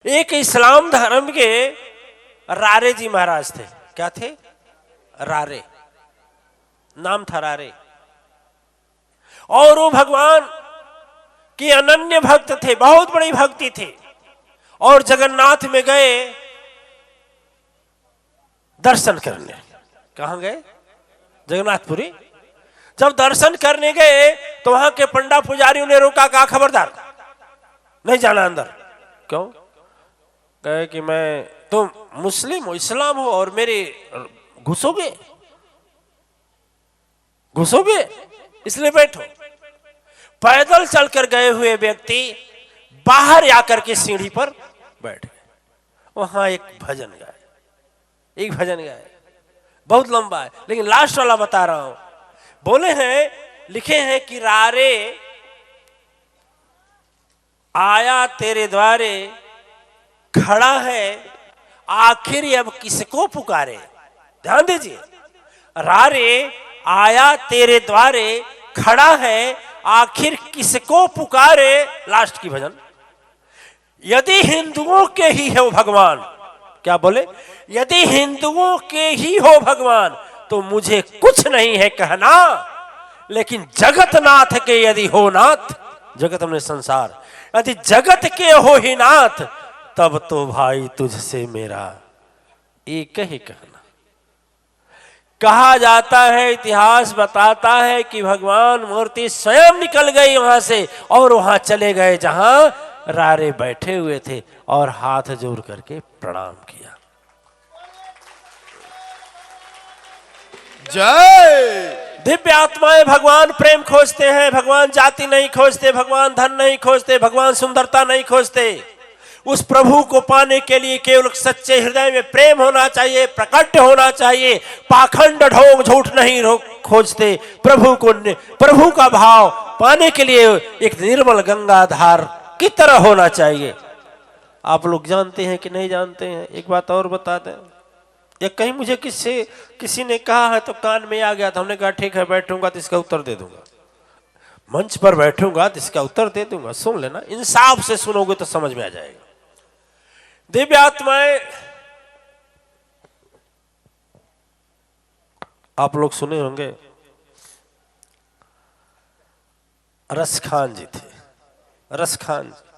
एक इस्लाम धर्म के रारे जी महाराज थे। क्या थे? रारे, नाम था रारे। और वो भगवान के अनन्य भक्त थे, बहुत बड़ी भक्ति थे। और जगन्नाथ में गए दर्शन करने। कहां गए? जगन्नाथपुरी। जब दर्शन करने गए तो वहां के पंडा पुजारियों ने रोका, कहा खबरदार नहीं जाना अंदर। क्यों? कहे कि मैं तुम मुस्लिम हो, इस्लाम हो और मेरे घुसोगे घुसोगे इसलिए बैठो। पैदल चलकर गए हुए व्यक्ति बाहर आकर के सीढ़ी पर बैठ गए। वहां एक भजन गाए, बहुत लंबा है लेकिन लास्ट वाला बता रहा हूं। बोले हैं, लिखे हैं कि रारे आया तेरे द्वारे, खड़ा है आखिर अब किसको पुकारे। ध्यान दीजिए, रारे आया तेरे द्वारे, खड़ा है आखिर किसको पुकारे। लास्ट की भजन, यदि हिंदुओं के ही है वो भगवान। क्या बोले? यदि हिंदुओं के ही हो भगवान तो मुझे कुछ नहीं है कहना, लेकिन जगतनाथ के यदि हो नाथ, जगत में संसार, यदि जगत के हो ही नाथ, तब तो भाई तुझसे मेरा एक ही कहना। कहा जाता है, इतिहास बताता है कि भगवान मूर्ति स्वयं निकल गई वहां से और वहां चले गए जहां रारे बैठे हुए थे और हाथ जोड़ करके प्रणाम किया। जय। दिव्य आत्माएं भगवान प्रेम खोजते हैं, भगवान जाति नहीं खोजते, भगवान धन नहीं खोजते, भगवान सुंदरता नहीं खोजते। उस प्रभु को पाने के लिए केवल सच्चे हृदय में प्रेम होना चाहिए, प्रकट होना चाहिए। पाखंड ढोंग झूठ नहीं खोजते। प्रभु का भाव पाने के लिए एक निर्मल गंगा धार की तरह होना चाहिए। आप लोग जानते हैं कि नहीं जानते हैं? एक बात और बता दें, या कहीं मुझे किसी ने कहा है तो कान में आ गया था, हमने कहा ठीक है बैठूंगा तो इसका उत्तर दे दूंगा, मंच पर बैठूंगा तो इसका उत्तर दे दूंगा। सुन लेना, इंसाफ से सुनोगे तो समझ में आ जाएगा। दिव्य आत्माएं, आप लोग सुने होंगे रस खान जी थे। रस खान जी